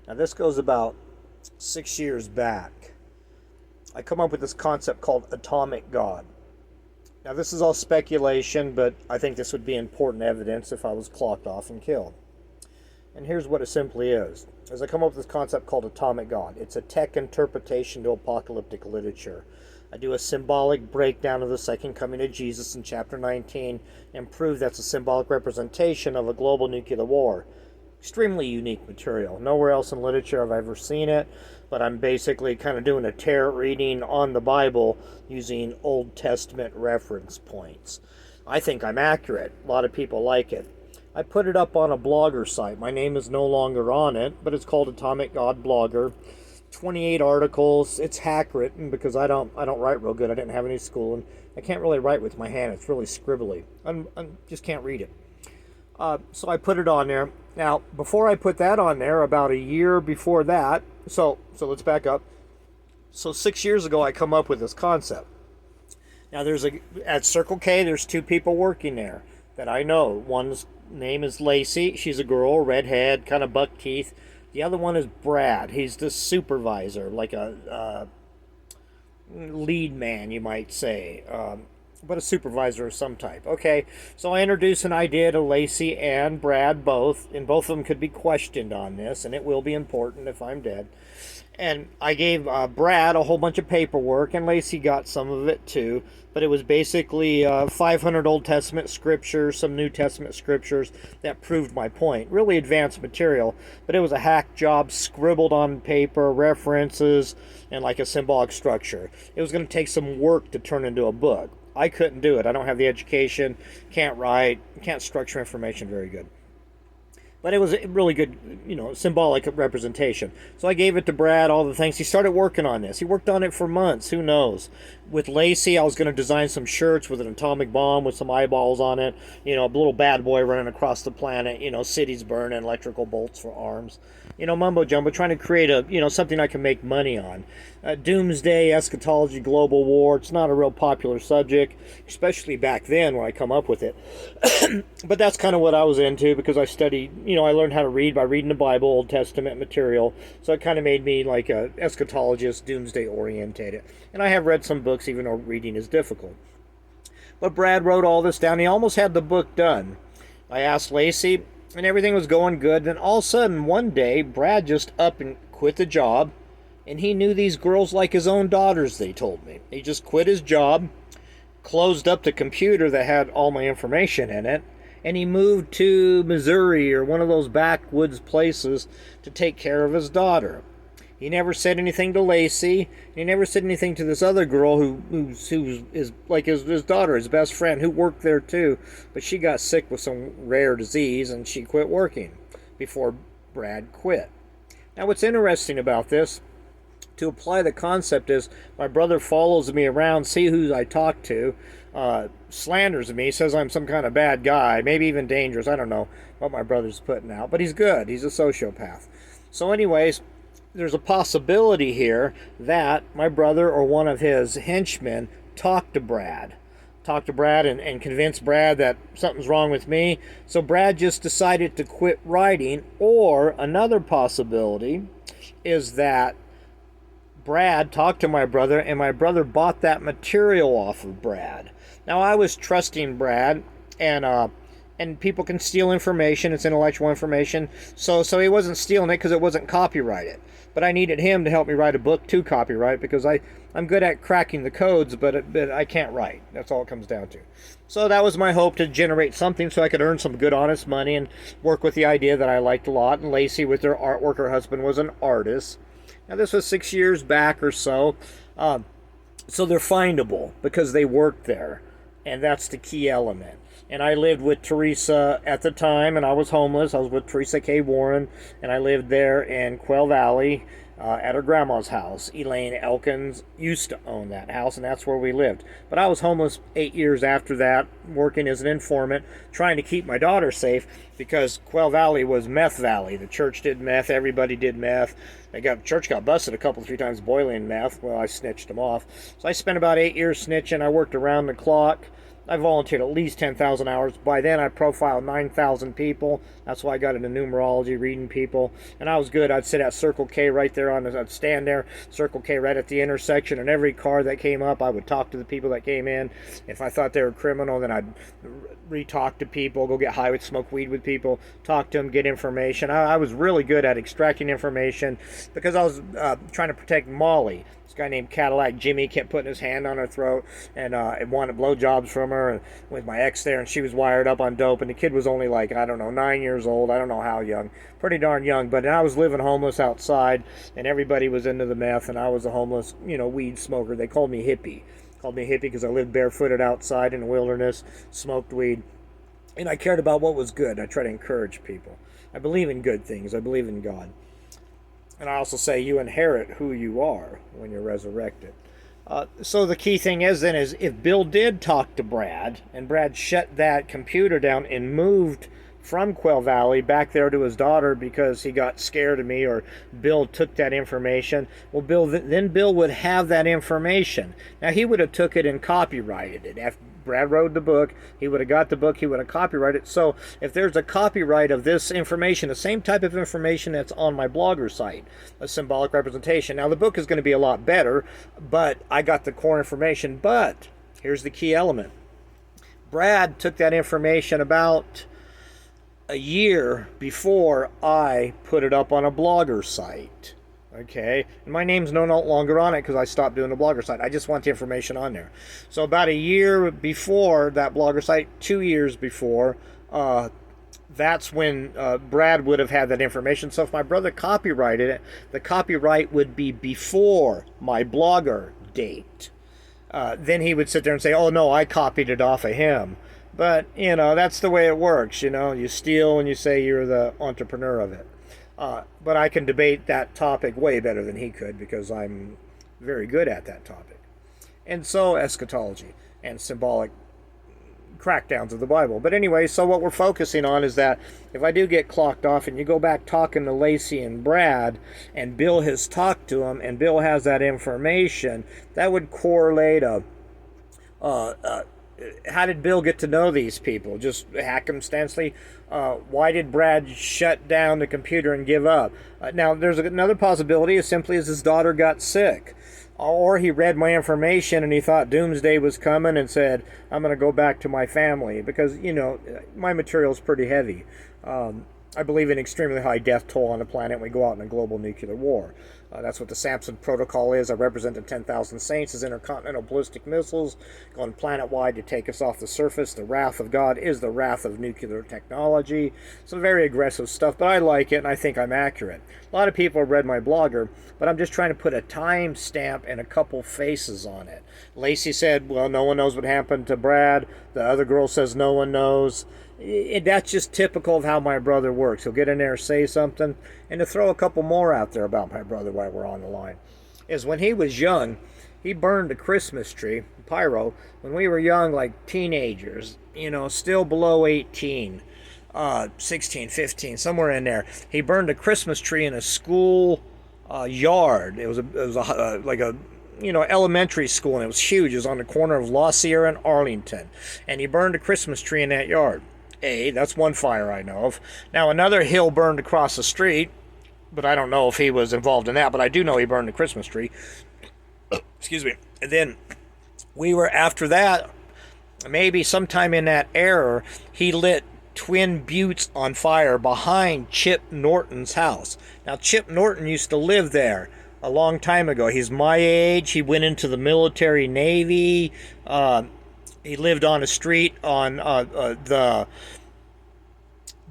Now, this goes about 6 years back. I come up with this concept called atomic God. Now, this is all speculation, but I think this would be important evidence if I was clocked off and killed. And here's what it simply is. As I come up with this concept called atomic God, it's a tech interpretation to apocalyptic literature. I do a symbolic breakdown of the second coming of Jesus in chapter 19 and prove that's a symbolic representation of a global nuclear war. Extremely unique material. Nowhere else in literature have I ever seen it, but I'm basically kind of doing a tarot reading on the Bible using Old Testament reference points. I think I'm accurate. A lot of people like it. I put it up on a blogger site. My name is no longer on it, but it's called Atomic God Blogger. 28 articles. It's hack written because I don't write real good. I didn't have any schooling. I can't really write with my hand. It's really scribbly. I just can't read it. So I put it on there. Now, before I put that on there, about a year before that, so let's back up. So 6 years ago, I come up with this concept. Now, at Circle K, there's two people working there that I know. One's name is Lacey. She's a girl, redhead, kind of buck teeth. The other one is Brad. He's the supervisor, like a lead man, you might say. But a supervisor of some type. Okay, so I introduce an idea to Lacey and Brad both, and both of them could be questioned on this, and it will be important if I'm dead. And I gave Brad a whole bunch of paperwork, and Lacey got some of it too, but it was basically 500 Old Testament scriptures, some New Testament scriptures that proved my point. Really advanced material, but it was a hack job scribbled on paper, references, and like a symbolic structure. It was going to take some work to turn into a book. I couldn't do it. I don't have the education, can't write, can't structure information very good. But it was a really good, symbolic representation. So I gave it to Brad, all the things. He started working on this. He worked on it for months. Who knows? With Lacey, I was going to design some shirts with an atomic bomb with some eyeballs on it. A little bad boy running across the planet. Cities burning, electrical bolts for arms. Mumbo jumbo, trying to create something I can make money on. Doomsday, eschatology, global war. It's not a real popular subject, especially back then when I come up with it. But that's kind of what I was into because I studied, I learned how to read by reading the Bible, Old Testament material. So it kind of made me like a eschatologist, doomsday orientated. And I have read some books, even though reading is difficult. But Brad wrote all this down. He almost had the book done. I asked Lacey, and everything was going good. Then all of a sudden, one day, Brad just up and quit the job. And he knew these girls like his own daughters, they told me. He just quit his job, closed up the computer that had all my information in it, and he moved to Missouri or one of those backwoods places to take care of his daughter. He never said anything to Lacey. He never said anything to this other girl who is like his daughter, his best friend, who worked there too. But she got sick with some rare disease and she quit working before Brad quit. Now what's interesting about this, to apply the concept, is my brother follows me around, see who I talk to, slanders me, says I'm some kind of bad guy, maybe even dangerous. I don't know what my brother's putting out, but he's good. He's a sociopath. So anyways, there's a possibility here that my brother or one of his henchmen talked to Brad and convinced Brad that something's wrong with me. So Brad just decided to quit writing. Or another possibility is that Brad talked to my brother and my brother bought that material off of Brad. Now I was trusting Brad, and people can steal information. It's intellectual information. So he wasn't stealing it because it wasn't copyrighted. But I needed him to help me write a book to copyright because I'm good at cracking the codes, but I can't write. That's all it comes down to. So that was my hope, to generate something so I could earn some good, honest money and work with the idea that I liked a lot. And Lacey, with her artwork, her husband was an artist. Now this was 6 years back or so. So they're findable because they worked there. And that's the key element. And I lived with Teresa at the time, and I was homeless. I was with Teresa K. Warren, and I lived there in Quail Valley at her grandma's house. Elaine Elkins used to own that house, and that's where we lived. But I was homeless 8 years after that, working as an informant, trying to keep my daughter safe, because Quail Valley was meth valley. The church did meth, everybody did meth. Church got busted a couple, 3 times boiling meth. Well, I snitched them off. So I spent about 8 years snitching. I worked around the clock. I volunteered at least 10,000 hours. By then, I profiled 9,000 people. That's why I got into numerology, reading people. And I was good. I'd sit at Circle K right there I'd stand there, Circle K right at the intersection, and every car that came up, I would talk to the people that came in. If I thought they were criminal, then I'd re-talk to people, go get high with, smoke weed with people, talk to them, get information. I was really good at extracting information because I was trying to protect Molly. This guy named Cadillac Jimmy kept putting his hand on her throat and wanted blowjobs from her. And with my ex there, and she was wired up on dope, and the kid was only like, I don't know, 9 years old. I don't know how young, pretty darn young. But I was living homeless outside, and everybody was into the meth, and I was a homeless, weed smoker. They called me hippie. Called me hippie because I lived barefooted outside in the wilderness, smoked weed, and I cared about what was good. I try to encourage people. I believe in good things. I believe in God. And I also say you inherit who you are when you're resurrected. So the key thing is then is if Bill did talk to Brad, and Brad shut that computer down and moved from Quail Valley back there to his daughter because he got scared of me, or Bill took that information, well, Bill would have that information. Now, he would have took it and copyrighted it. After Brad wrote the book, he would have got the book, he would have copyrighted it. So if there's a copyright of this information, the same type of information that's on my blogger site, a symbolic representation. Now, the book is going to be a lot better, but I got the core information. But here's the key element. Brad took that information about a year before I put it up on a blogger site. Okay, and my name's no longer on it because I stopped doing the blogger site. I just want the information on there. So about a year before that blogger site, 2 years before, that's when Brad would have had that information. So if my brother copyrighted it, the copyright would be before my blogger date. Then he would sit there and say, oh no, I copied it off of him. But, that's the way it works, You steal and you say you're the entrepreneur of it. But I can debate that topic way better than he could because I'm very good at that topic. And so eschatology and symbolic crackdowns of the Bible. But anyway, so what we're focusing on is that if I do get clocked off and you go back talking to Lacey and Brad, and Bill has talked to him and Bill has that information, that would correlate how did Bill get to know these people? Just happenstancely? Why did Brad shut down the computer and give up? Now, there's another possibility, as simply as his daughter got sick. Or he read my information and he thought doomsday was coming and said, I'm going to go back to my family. Because, my material is pretty heavy. I believe in extremely high death toll on the planet when we go out in a global nuclear war. That's what the Samson Protocol is. I represent the 10,000 saints as intercontinental ballistic missiles going planet-wide to take us off the surface. The wrath of God is the wrath of nuclear technology. Some very aggressive stuff, but I like it and I think I'm accurate. A lot of people have read my blogger, but I'm just trying to put a time stamp and a couple faces on it. Lacey said, well, no one knows what happened to Brad. The other girl says no one knows. That's just typical of how my brother works. He'll get in there, say something, and to throw a couple more out there about my brother while we're on the line. Is when he was young, he burned a Christmas tree, pyro, when we were young, like teenagers, still below 18, 16, 15, somewhere in there. He burned a Christmas tree in a school yard. It was like a elementary school, and it was huge. It was on the corner of La Sierra and Arlington. And he burned a Christmas tree in that yard. That's one fire I know of. Now, another hill burned across the street, but I don't know if he was involved in that, but I do know he burned a Christmas tree. Excuse me. And then we were, after that, maybe sometime in that era, he lit Twin Buttes on fire behind Chip Norton's house. Now, Chip Norton used to live there a long time ago. He's my age. He went into the military Navy. He lived on a street on the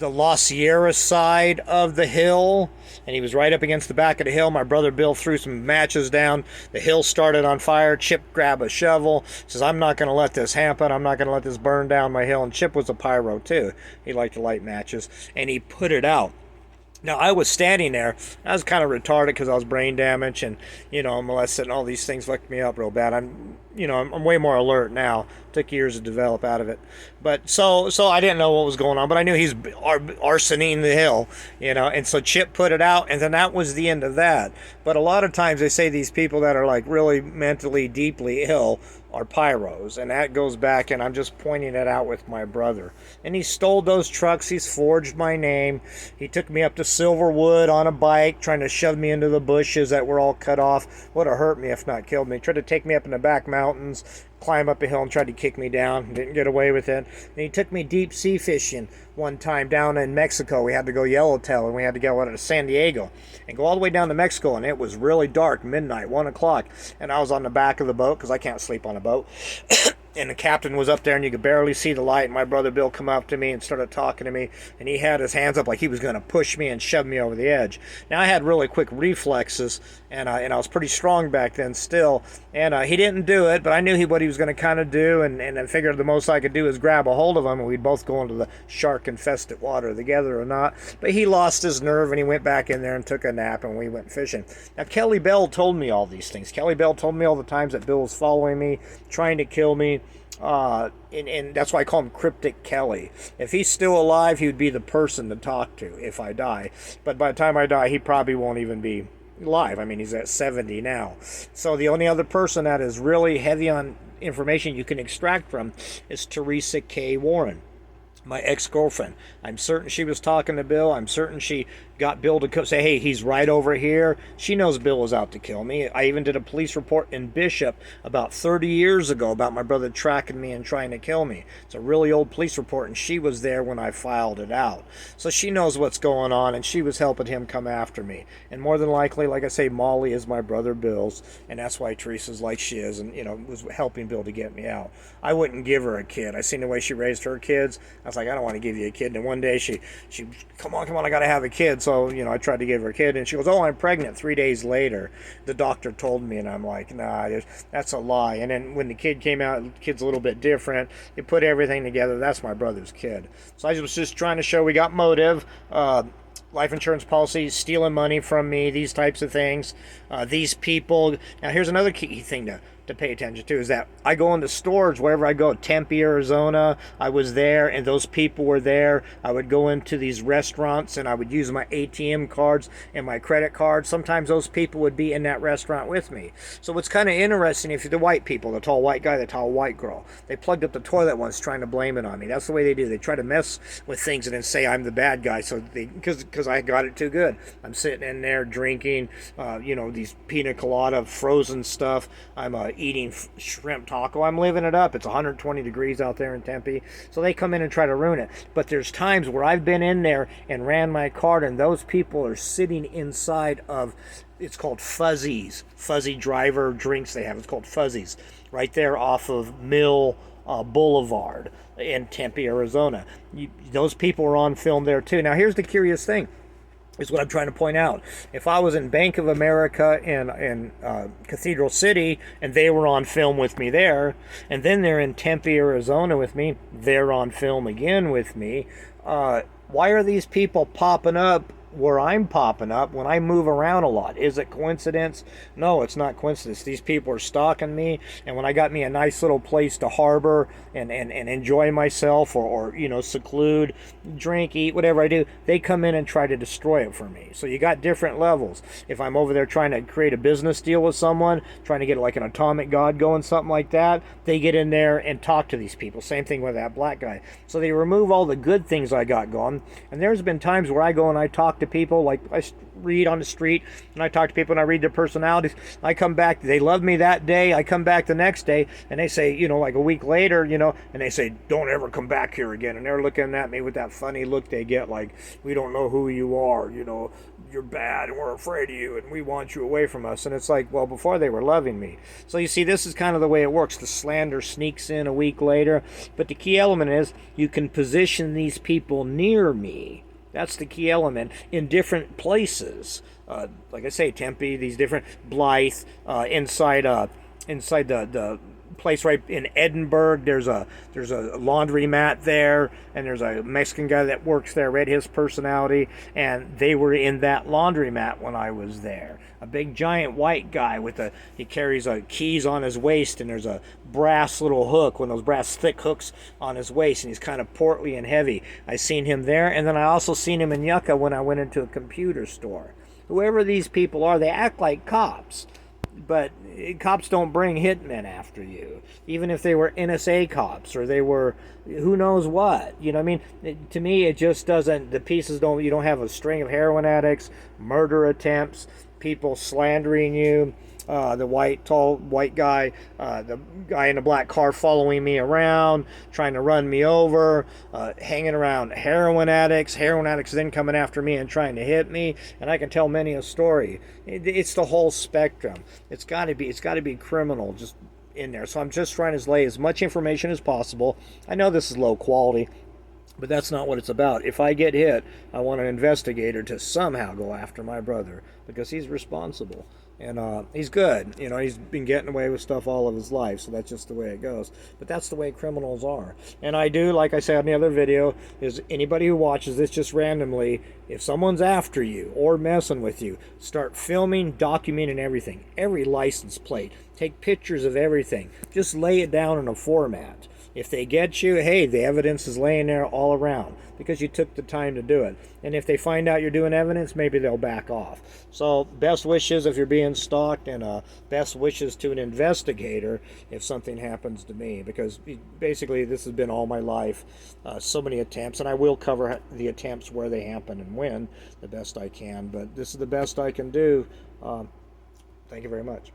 La Sierra side of the hill, and he was right up against the back of the hill. My brother Bill threw some matches down. The hill started on fire. Chip grabbed a shovel, says, I'm not going to let this happen. I'm not going to let this burn down my hill. And Chip was a pyro too. He liked to light matches, and he put it out. Now, I was standing there. I was kind of retarded because I was brain damaged and, molested, and all these things fucked me up real bad. I'm way more alert now. Took years to develop out of it. But so I didn't know what was going on, but I knew he's arsoning the hill, and so Chip put it out, and then that was the end of that. But a lot of times they say these people that are like really mentally deeply ill are pyros, and that goes back, and I'm just pointing it out with my brother. And he stole those trucks. He's forged my name. He took me up to Silverwood on a bike, trying to shove me into the bushes that were all cut off. Would have hurt me if not killed me. Tried to take me up in the back mountains, climb up a hill and tried to kick me down. Didn't get away with it. And he took me deep sea fishing one time down in Mexico. We had to go yellowtail, and we had to go out to San Diego and go all the way down to Mexico, and it was really dark, midnight, 1 o'clock, and I was on the back of the boat because I can't sleep on a boat. And the captain was up there, and you could barely see the light. And my brother Bill come up to me and started talking to me, and he had his hands up like he was going to push me and shove me over the edge. Now, I had really quick reflexes, and I was pretty strong back then still. And he didn't do it, but I knew what he was going to kind of do, and I figured the most I could do is grab a hold of him, and we'd both go into the shark-infested water together or not. But he lost his nerve, and he went back in there and took a nap, and we went fishing. Now, Kelly Bell told me all these things. Kelly Bell told me all the times that Bill was following me, trying to kill me. And that's why I call him Cryptic Kelly. If he's still alive, he would be the person to talk to if I die. But by the time I die, he probably won't even be alive. I mean, he's at 70 now. So the only other person that is really heavy on information you can extract from is Teresa K. Warren, my ex-girlfriend. I'm certain she was talking to Bill. I'm certain she got Bill to say, hey, he's right over here. She knows Bill was out to kill me. I even did a police report in Bishop about 30 years ago about my brother tracking me and trying to kill me. It's a really old police report, and she was there when I filed it out. So she knows what's going on, and she was helping him come after me. And more than likely, like I say, Molly is my brother Bill's, and that's why Teresa's like she is, and, was helping Bill to get me out. I wouldn't give her a kid. I seen the way she raised her kids. I was like, I don't want to give you a kid. And one day she come on, I got to have a kid. So, I tried to give her a kid, and she goes, oh, I'm pregnant. 3 days later, the doctor told me, and I'm like, nah, that's a lie. And then when the kid came out, the kid's a little bit different. You put everything together, that's my brother's kid. So I was just trying to show we got motive. Life insurance policies, stealing money from me, these types of things. These people. Now, here's another key thing to pay attention to is that I go into stores wherever I go. Tempe, Arizona, I was there, and those people were there. I would go into these restaurants, and I would use my ATM cards and my credit cards. Sometimes those people would be in that restaurant with me. So what's kind of interesting, if you're the white people, the tall white guy, the tall white girl, they plugged up the toilet once trying to blame it on me. That's the way they do. They try to mess with things and then say I'm the bad guy, so because I got it too good. I'm sitting in there drinking, these pina colada frozen stuff. I'm eating shrimp taco. I'm living it up. It's 120 degrees out there in Tempe. So they come in and try to ruin it. But there's times where I've been in there and ran my card, and those people are sitting inside of, it's called Fuzzies. Fuzzy driver drinks they have. It's called Fuzzies. Right there off of Mill Boulevard in Tempe, Arizona. Those people are on film there too. Now here's the curious thing. Is what I'm trying to point out. If I was in Bank of America in Cathedral City and they were on film with me there, and then they're in Tempe, Arizona with me, they're on film again with me, why are these people popping up where I'm popping up when I move around a lot? Is it coincidence? No, it's not coincidence. These people are stalking me, and when I got me a nice little place to harbor and enjoy myself or seclude, drink, eat, whatever I do, they come in and try to destroy it for me. So you got different levels. If I'm over there trying to create a business deal with someone, trying to get like an atomic god going, something like that, they get in there and talk to these people. Same thing with that black guy. So they remove all the good things I got going, and there's been times where I go and I talk to people, like I read on the street and I talk to people and I read their personalities. I come back, they love me that day, I come back the next day and they say, like a week later, and they say, don't ever come back here again. And they're looking at me with that funny look they get, like, we don't know who you are, you're bad and we're afraid of you and we want you away from us. And it's like, well, before they were loving me. So you see, this is kind of the way it works. The slander sneaks in a week later, but the key element is you can position these people near me. That's the key element in different places. Like I say, Tempe, these different Blythe, inside the place right in Edinburgh. There's a laundromat there, and there's a Mexican guy that works there. Read his personality, and they were in that laundromat when I was there. A big giant white guy he carries keys on his waist, and there's a brass little hook, one of those brass thick hooks on his waist, and he's kind of portly and heavy. I seen him there, and then I also seen him in Yucca when I went into a computer store. Whoever these people are, they act like cops. but cops don't bring hitmen after you, even if they were NSA cops or they were who knows what. You know what I mean? To me, it just doesn't. The pieces don't. You don't have a string of heroin addicts, murder attempts, people slandering you. The tall white guy, the guy in the black car following me around, trying to run me over, hanging around heroin addicts then coming after me and trying to hit me, and I can tell many a story. It's the whole spectrum. It's got to be criminal just in there. So I'm just trying to lay as much information as possible. I know this is low quality, but that's not what it's about. If I get hit, I want an investigator to somehow go after my brother because he's responsible. And he's good. You know, he's been getting away with stuff all of his life, so that's just the way it goes. But that's the way criminals are. And I do, like I said in the other video, is anybody who watches this just randomly, if someone's after you or messing with you, start filming, documenting everything. Every license plate. Take pictures of everything. Just lay it down in a format. If they get you, hey, the evidence is laying there all around because you took the time to do it. And if they find out you're doing evidence, maybe they'll back off. So best wishes if you're being stalked, and best wishes to an investigator if something happens to me, because basically this has been all my life, so many attempts, and I will cover the attempts where they happen and when the best I can, but this is the best I can do. Thank you very much.